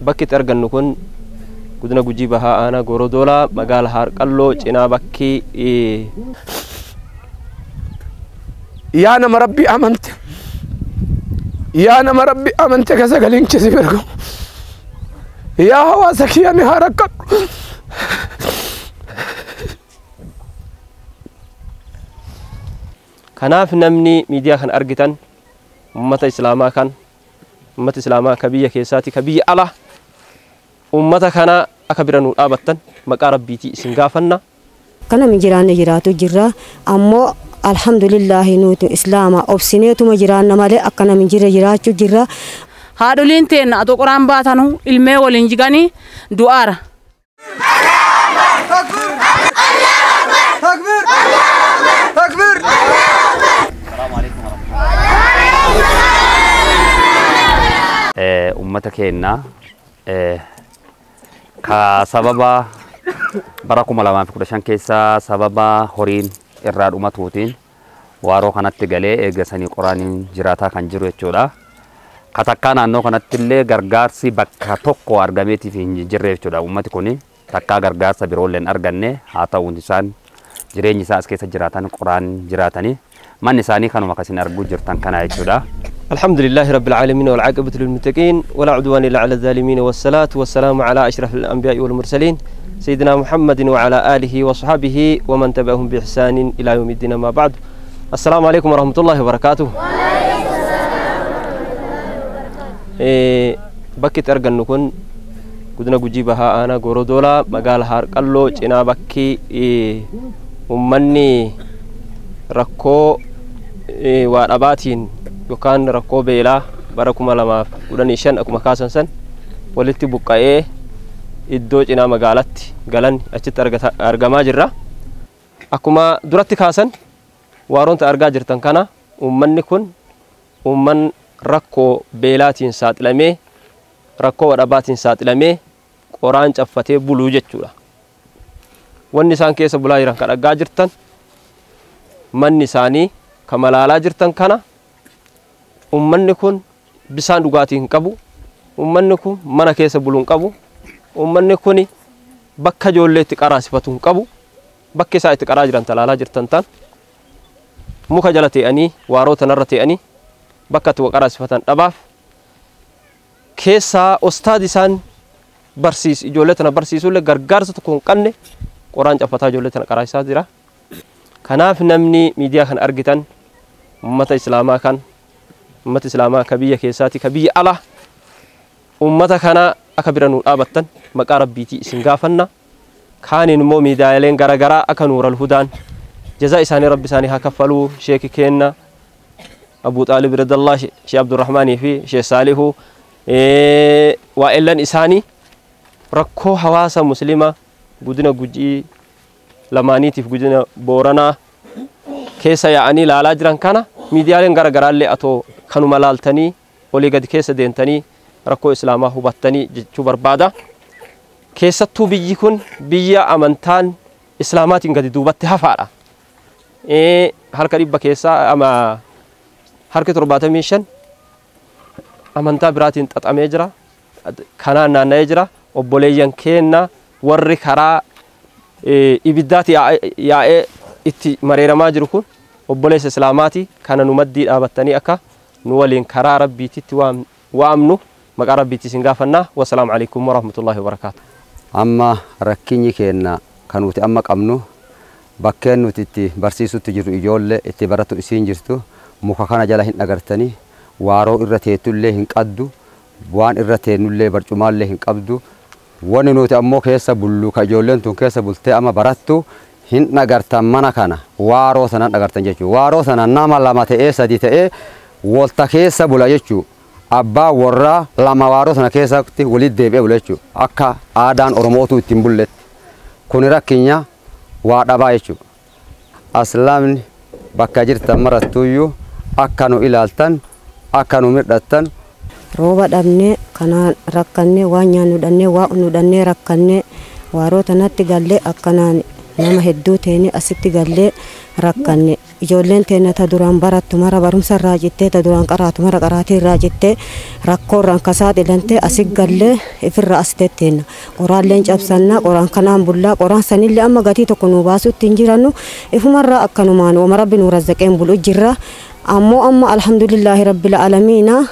bakki argan kun gudina Gujii Bahaa ana Gorodola magaala Harqalloo cinaa bakki يا نما ربي أمنت يا نما ربي أمنت كذا قالين كذي بركو يا هوا سكيا نهارك kanaaf namni miidiyaa kan argitan ummata islaamaa kan ummata islaamaa kabiyya keessaati kabiyya ala ummata kana akka biranu dhaabattan maqaa rabbiitii isin gaafanna kana mijiraanne jiraatu jirra ammoo alhamdulillah nuti islaama obsineetuma jiraanna malee akkana mijira jiraachu jirra haadoliin teenna atoo quraan baatanu ilmee waliin jiganii du'aara ummata keenna ka sababa bara 2015 keessa sababa horiin irraa dhumatuutiin waaroo kanatti galee eegasanii qoraaniin jiraataa kan jiru jechuudha. Katakkaa naannoo kanatti illee gargaarsi bakka tokko argameetiif hin jirre jechuudha. Ummati kun takkaa gargaarsa biroollee hin arganne haa ta'uun isaan jireenyi isaa as keessa jiraatan qoraan jiraatanii manni isaanii kanuma akkasiin arguu jirtan kana jechuudha. الحمد لله رب العالمين والعاقبة للمتقين ولا عدوان إلا على الظالمين والصلاة والسلام على أشرف الأنبياء والمرسلين سيدنا محمد وعلى آله وصحبه ومن تبعهم بإحسان إلى يوم الدين ما بعد السلام عليكم ورحمة الله وبركاته بكت أرجع نكون قدنا Gujii Bahaa ana Gorodola magaala Harqalloo cinaa bakki ummanni rakkoo waa dhabaatiin yookaan rakkoo beelaa bara 2015 akkuma kaasan san walitti buqqa'ee iddoo cinaa magaalatti galan achitti argamaa jirra. Akkuma duratti kaasan waaroonta argaa jirtan kana ummanni kun umman rakkoo beelaatiin saaxilamee rakkoo wadhabaatiin saaxilamee qoraan caffatee buluu jechuudha. Wanni isaan keessa bulaa jiran kan argaa jirtan manni isaanii kan malaalaa jirtan kana ummanni kun bisaan dhugaatii hin qabu, ummanni kun mana keessa buluu hin qabu, ummanni kun bakka ijoollee itti qaraasifatu hin qabu, bakki isaa itti qaraa jiran talaalaa jirtan tan muka jala ta'anii waaroo tanarra ta'anii bakka itti qaraasifatan dhabaaf keessaa ostaadi isaan ijoollee tana barsiisuullee gargaarsa tokko hin qabne qoraan caffataa ijoollee tana qaraasisaa jira. Kanaaf namni miidiyaa kan argitan ummata islaamaa kan ummata islaamaa kabiyya keessaati kabiyya ala ummata kana akka biranu dhaabattan maqaa rabbiitii isin gaafanna. Kaaniin immoo miidiyaaleen garagaraa akka Nuural Hudaan jazaa isaanii rabbi isaanii haa kaffaluu sheeki keenna Abu Xaalib Radallah Sheekh Abdurrahmaanii fi Sheekh Saalihu waa'ellan isaanii rakkoo hawaasa muslima gudina Gujii lamaaniitiif gudina Booranaa keessa yaa'anii laalaa jiran kana miidiyaaleen garagaraallee atoo kanuma laaltanii olii gadi keessa deentanii rakkoo islaamaa hubattanii jechuu barbaada. Keessattuu biyyi kun biyya amantaan islaamaatiin gadi duubatti hafaadha. Harka 100 keessaa ama harka 75 amantaa biraatiin xaxamee jira. Kanaan naanna'ee jira. Obboleeyyan keenna warri karaa ibiddaati yaa'ee itti mareeramaa jiru kun obboleessa islaamaati. Kana nu maddii dhaabattanii akka nu waliin karaa rabbiititti waamnu maqaa rabbiitti isin gaafanna. Wassalaamu alaikum warahmatullahi wabarakaatu. Amma rakkinyi keenna kanuti amma qabnu bakkeen nuti itti barsiisutti jiru ijoollee itti baratu isiin jirtu muka kana jala hin agartanii waaroo irra teettullee hin qaddu waan irra teennullee barcumaallee hin qabdu wani nuti ammoo keessa bullu ka ijoolleen tun keessa bultee amma barattu hin agartan mana kana waaroo sanan agartan jechuu waaroo sanan nama lama ta'ee sadi ta'ee wolta keessa bula jechuu abbaa warraa lama waaroo sana keessatti walitti deebi'ee bula jechuu akka aadaan oromootu ittiin bulletti kuni rakkinya waa dhabaa jechuu aslaamni bakka jirtan marattuyyuu akka nu ilaaltan akka nu mirdhattan rooba dhabne kanaan rakkanne waan nyaannu dhanne waa nu dhanne rakkanne waaroo tanatti galle akkanaan nama hedduu teeni asitti gallee rakkanne ijoolleen teenya ta duraan barattu mara barumsa irraa jettee ta duraan qaraatu mara qaraatii irraa jettee rakkoo irraan kasaa dhilantee asi gallee ifirra asitteetteena qoraalleen cabsannaa qoraan kanaan bullaa qoraan sanillee amma gatii tokko nu baasutti hin jirannu ifumarraa akkanumaan wama rabbi nu razzaqeen bulu jirra ammoo amma alhamdulillaahi rabbil aalamiina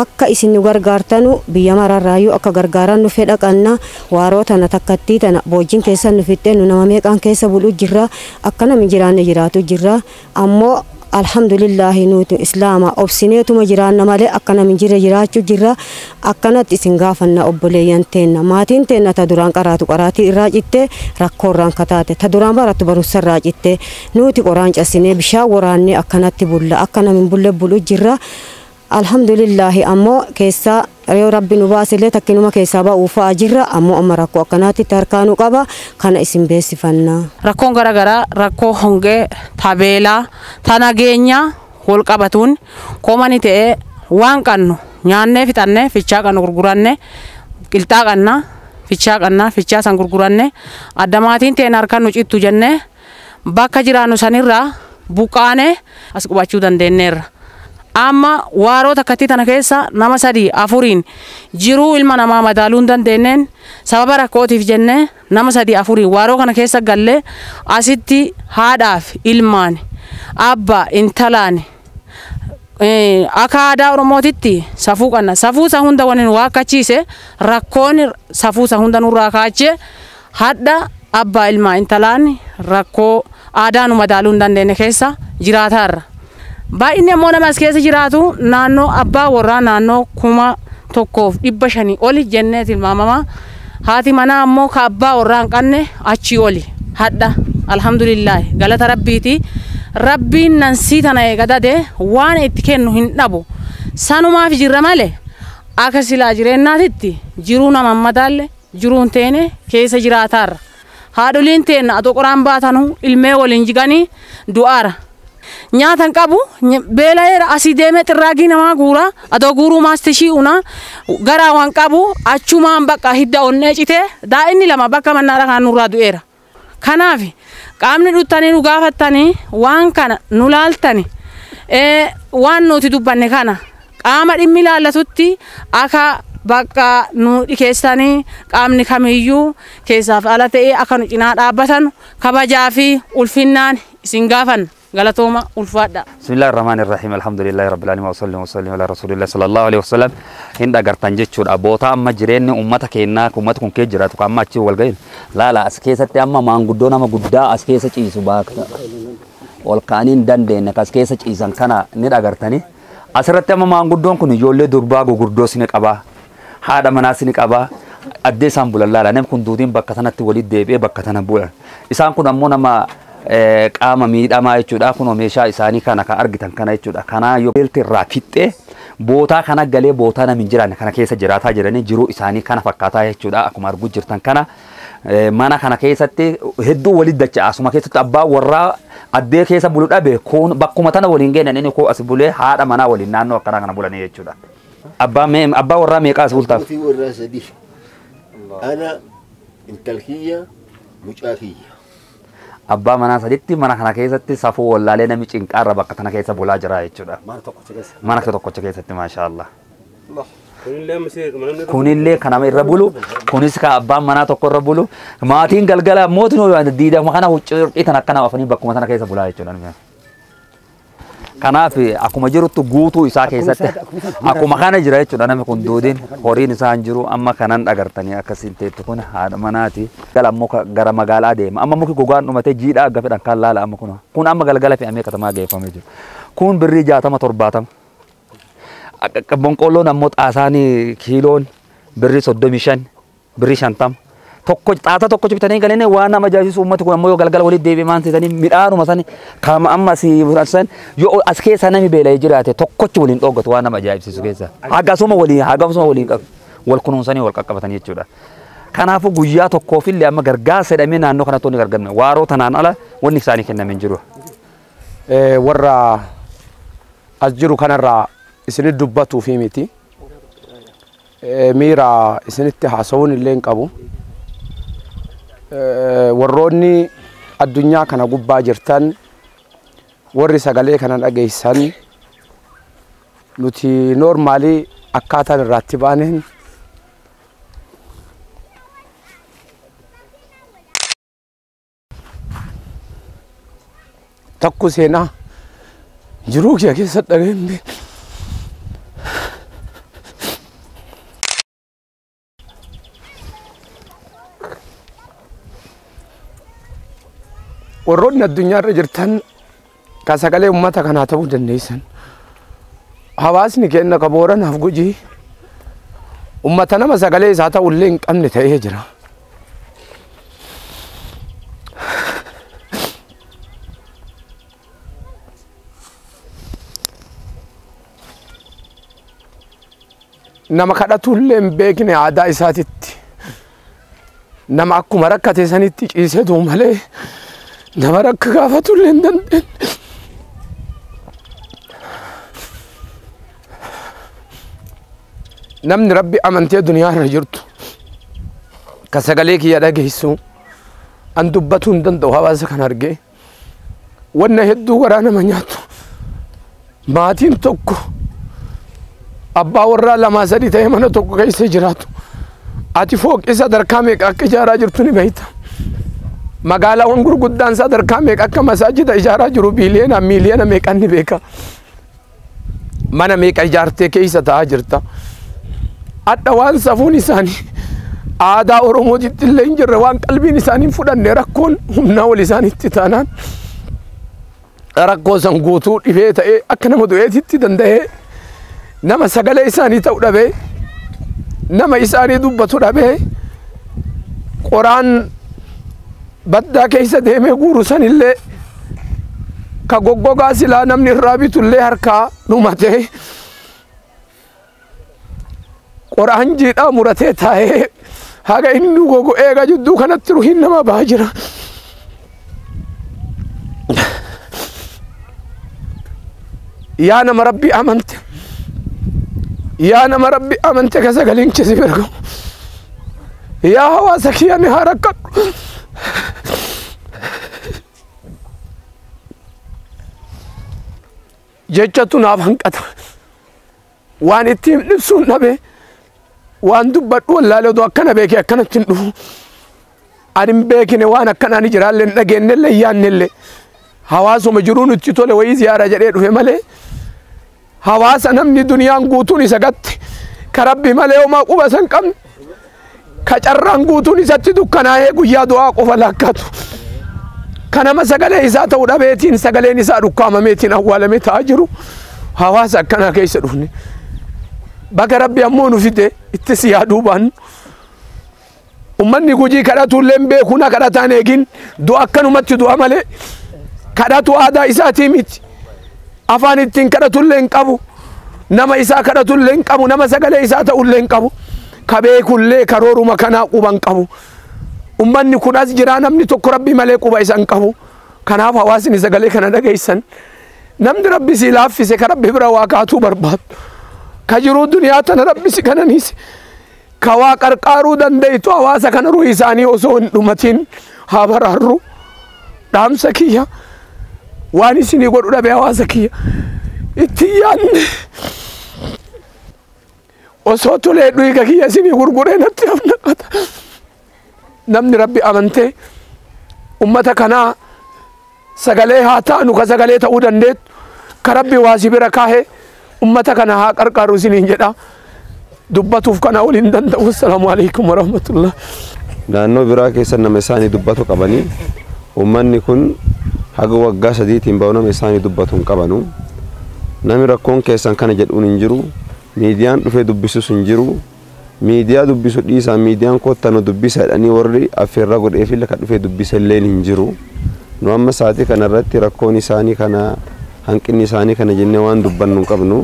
akka isin nu gargaartanu biyya mararraayyuu akka gargaaran nu fedha qanna waaroo tana takkattii tana boojjiin keessa nu fixxee nu nama meeqaan keessa bulu jirra akka nami jiraanne jiraatu jirra ammoo alhamdulillaahi nuti islaama obsineetuma jiraanna malee akka nami jira jiraachuu jirra akkanatti isin gaafanna obboleeyyan teenna maatiin teenna ta duraan qaraatu qaraatii irraa cittee rakkoorraan kataate ta duraan barattu barumsa irraa cittee nuti qoraan cabsinee bishaan waraannee akkanatti bulla akka nami bulle bulu jirra. Alhamdulillahi ammoo keessa yoo rabbi nu baasile takkinuma keessa ba'uufaa jirra ammoo amma rakkoo akkanaatti tarkaanuu qaba kana isin beessifanna. Rakkoon garaagaraa rakkoo hongee tabeelaa tanageenya wal qabatuun koomani ta'ee waan qannu nyaannee fixannee fichaa qannu gurguranne qilxaa qannaa fichaa san gurguranne addamaatiin ta'een harkaan nu cittu jennee bakka jiraannu sanirraa buqqaanee as qubachuu dandeenyeerra. Amma waaroo takkatti tana keessa nama 3-4 jiruu ilma namaa madaaluu hin dandeenyeen sababa rakkootiif jennee nama 3-4 waaroo kana keessa gallee asitti haadhaaf ilmaan abbaa intalaan akka aadaa oromootitti safuu qanna safuu isa hunda waliin waakkachiise rakkoon safuu isa hunda nurraa kaachee hadda abbaa ilmaa intalaan rakkoo aadaa nu madaaluu hin dandeenye keessa jiraataarra. Baay'inni ammoo nama as keessa jiraatu naannoo abbaa warraa naannoo 1,500 oli jennee tilmaamama. Haati manaa ammoo ka abbaa warraa hin qabne achii oli. Hadda alhamdulillaahi galata rabbiiti. Rabbiin nansii tana eegatee waan itti kennu hin dhabu. Sanumaaf jirra malee akka silaa jireenyaatitti jiruu nama madaalle jiruun teene keessa jiraataarra. Haadholiin teenya atoo qoraan baatanu ilmee waliin jiganii du'aara. Nyaatan qabu beelayeera asii deemee xirraagii namaa guura adoo guuruu maastishii una garaa waan qabu achumaan bakka hidda onnee citee daa'imni 2 bakka mannaara kan nurraa du'eera. Kanaaf qaamni dhuttanii nu gaafattanii waan kana nu laaltani waan nuti dubbanne kana qaama dhimmi ilaallatutti akka bakka nu dhikeessanii qaamni kamiyyuu keessaaf ala ta'ee akka nu cinaa dhaabbatan kabajaa fi ulfinnaan isin gaafanna. غلطوما والفادا بسم الله الرحمن الرحيم الحمد لله رب العالمين وصلى على رسول الله صلى الله عليه وسلم هند اغرتان جچود ابوتا اما جيرين امتا كينا امتكم كي جراتو كما چي ولغين لا اسكيسه اما مانغودو نما غودا اسكيسه چيسو باك والقانين دندن اسكيسه چيسان كنا نيد اغرتاني اسرت اما مانغودون كن يوله دربا غوردو سين قبا هذا مناسين قبا ادي سامبول الله نم كن دودين بكتنت وليد ديبي بكتنا بول اسان كن امو نما qaama miidhamaa jechuudha kun meeshaa isaanii kana kan argitan kana jechuudha kana yoo beelti raafixxe bootaa kana galee bootaa namin jiran kana keessa jiraataa jiranii jiruu isaanii kana fakkaataa jechuudha akkuma argu jirtan kana mana kana keessatti hedduu walitti dacha asuma keessatti abbaa warraa addee keessa bulu dhabe kun bakkuma tana waliin geenan inni ko as bulee haadha manaa waliin naannoo akkana kana bulanii jechuudha abbaa warraa meeqa as bultaaf ana intalkiyya mucaafiyya abbaa manaa saditti mana kana keessatti safuu wallaalee nami cinqaarra bakka tana keessa bulaa jira jechuudha. Mana tokkocha keessatti maashaallah. Kunillee kanama irra bulu kunis ka abbaan manaa tokko irra bulu maatiin galgala mootiin diidama kana huccii tan akkana afanii bakkuma tana keessa bulaa jechuudha. Kanaaf akkuma jirutti guutuu isaa keessatti akkuma kana jira jechuudha namni kun duudin horiin isaa hin jiru amma kanan dhagartanii akkasiin teettu kun haadha manaati galammoo gara magaalaa deema amma muki gogaan dhumatee jiidhaa akka fedhan kan laala amma kun amma galgala fe'amee katamaa geeffamee jiru kun birrii 60-70 bonqolloon ammoo xaasaanii kiiloon birrii 35 birrii 50 tokko xaata tokko bitanii galanii waan nama jaajisu uummati kun ammoo yoo galgala walitti deebi'ee maan seetanii midhaanuma sani kama amma si san yoo as keessa nami beela'ee jiraate tokkochi waliin dhoggatu waan nama ajaa'ibsiisu keessa hagasuma waliin qabu wal kunuunsanii wal qaqqabatanii jechuudha. Kanaafuu guyyaa tokkoofillee amma gargaarsa jedhamee naannoo kanatti wanni gargaarame waaroo tanaan ala wanni isaanii kennamee jiru. Warra as jiru kanarraa isinit dubbatuu fi miti miira isinitti haasawuun illee hin qabu. warroonni addunyaa kana gubbaa jirtan warri sagalee kana dhageessan nuti normaalii akkaataan irratti baaneen takku seenaa jiruu kiyya keessa dhageenye warroonni addunyaa irra jirtan ka sagalee ummata kanaa ta'uu dandeessan hawaasni keenya ka Booranaaf Gujii ummata nama sagalee isaa ta'ullee hin qabne ta'ee jira. nama kadhatullee hin beekne aadaa isaatitti nama akkuma rakkate sanitti ciisetu malee nama rakka gaafatullee hin dandeenye. namni rabbi amantee duniyaa irra jirtu ka sagalee kiyya dhageessu an dubbatuu hin danda'u hawaasa kan argee wanna hedduu garaa nama nyaatu maatiin tokko abbaa warraa lamaa sadii ta'ee mana tokko keessa jiraatu ati fooqii sadarkaa meeqa akka ijaaraa jirtu ni beekta. magaalaawwan gurguddaan sadarkaa meeqa akka masaajida ijaaraa jiru miiliyoona meeqan ni beeka. mana meeqa ijaartee keessa taa'aa jirta. adda waan safuun isaanii aadaa Oromootitti illee hin jirre waan qalbiin isaanii fudhanne rakkoon humnaa ol isaanitti taanaan rakkoo san guutuu dhibee ta'ee akka nama du'eetitti danda'ee nama sagalee isaanii ta'u dhabee nama isaanii dubbatu dhabee qoraan baddaa keessa deemee guuru san illee ka goggogaa silaa namni irraa bitullee harkaa dhumatee qoraan jiidhaa muratee taa'ee haga inni gogo eega jidduu kanatti ruhiin nama bahaa jira. yaa nama rabbi amante yaa nama rabbi amante ka sagaleen kee si bira gahu yaa hawaasa kiyya ni haa rakkadhu. jechatu naaf hanqata waan ittiin ibsuun dhabee waan dubbadhu wallaalee akkana beekee akkanatti hin dhufu ani hin beekine waan akkanaan jiraallee hin dhageenyellee hin yaannellee hawaasuma jiruu nutti tole wayii ziyaara jedhee dhufe malee hawaasa namni duniyaan guutuun isa gatte ka rabbi malee homaa quba san qabne ka carraan guutuun isatti dukkanaa'ee guyyaa du'aa qofa lakkatu ka nama sagalee isaa ta'uu dhabeetiin sagaleen isaa dhukkaamameetiin awwaalamee ta'aa jiru hawaasa akkanaa keessa dhufne. baga rabbi ammoo nu fide itti si yaaduu baannu ummanni Gujii kadhatullee hin beeku na kadhataan eegin du'a akkanumatti du'a malee kadhatu aadaa isaatii miti afaan ittiin kadhatullee hin qabu nama isaa kadhatullee hin qabu nama sagalee isaa ta'ullee hin qabu ka beekullee karooruma kanaa quba hin qabu ummanni kun as jira namni tokko rabbi malee quba isa hin qabu kanaaf hawaasni sagalee kana dhageessan namni rabbi si laaffise ka rabbi bira waa kaatuu barbaadu. كجرو دنيا تنا ربي سكنانيس كوا كركارو دنديتو هواسا كان روح إساني وصون دمتين هابرارو دام سكيا واني سيني قولوا ربي هواسا كيا اتيان وصوتو ليدوي كيا سيني غرغرين اتيافنا قطا نمني ربي أمنتي أمتا كنا سغالي هاتانو كسغالي تاو دنديت كربي واسي بركاهي ummata kana haa qarqaaru isiniin jedha dubbatuuf kana waliin danda'u. Assalaamu alaykum wa rahmatullah. naannoo biraa keessa nama isaanii dubbatu qabanii ummanni kun haga waggaa sadiitiin bahu nama isaanii dubbatu hin qabanu nami rakkoon keessan kana jedhuun hin jiru miidiyaan dhufee dubbisus hin jiru miidiyaa dubbisu dhiisaa miidiyaan kottanu dubbisa jedhanii warri affeerraa godheefi laka dhufee dubbisa illeen hin jiru nu amma saatii kanarratti rakkoon isaanii kana hanqinni isaanii kana jennee waan dubbannu qabnu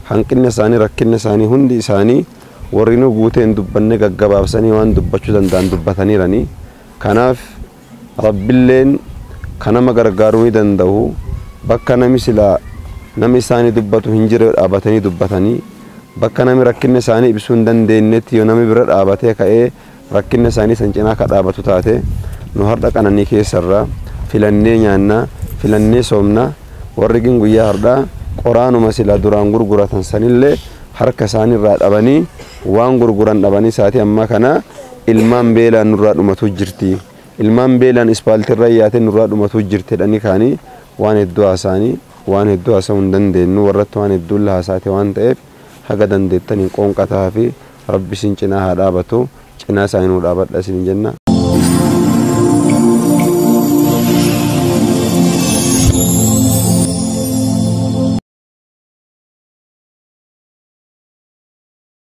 hanqinni isaanii rakkinni isaanii hundi isaanii warri nu guuteen dubbanne gaggabaabsanii waan dubbachuu danda'an dubbataniirani kanaaf rabbilleen kanama gargaaruu ni danda'u bakka nami silaa nami isaanii dubbatu hin jire dhaabatanii dubbatanii bakka nami rakkinni isaanii ibsuu hin dandeenyetti yoo nami bira dhaabatee ka'ee rakkinni isaanii san cinaa ka dhaabatu taate nu har'a qananii keessarraa filannee nyaannaa filannee soomnaa warri guyyaa har'aa qoraanuma sila duraan gurguratan sanillee harka isaaniirraa dhabanii waan gurguran dhabanii saatii amma kana ilmaan beelaan nurraa dhumatu jirti ilmaan beelaan ispaaltirra yaate nurraa dhumatu jirti dhani kaanii waan hedduu haasaanii waan hedduu haasa'uu hin dandeenyu warratti waan hedduu haasaate waan ta'eef haga dandeettanii qoonqataa fi rabbi isin cinaa haa dhaabatu cinaa isaanii nuu dhaabadha isin jenna.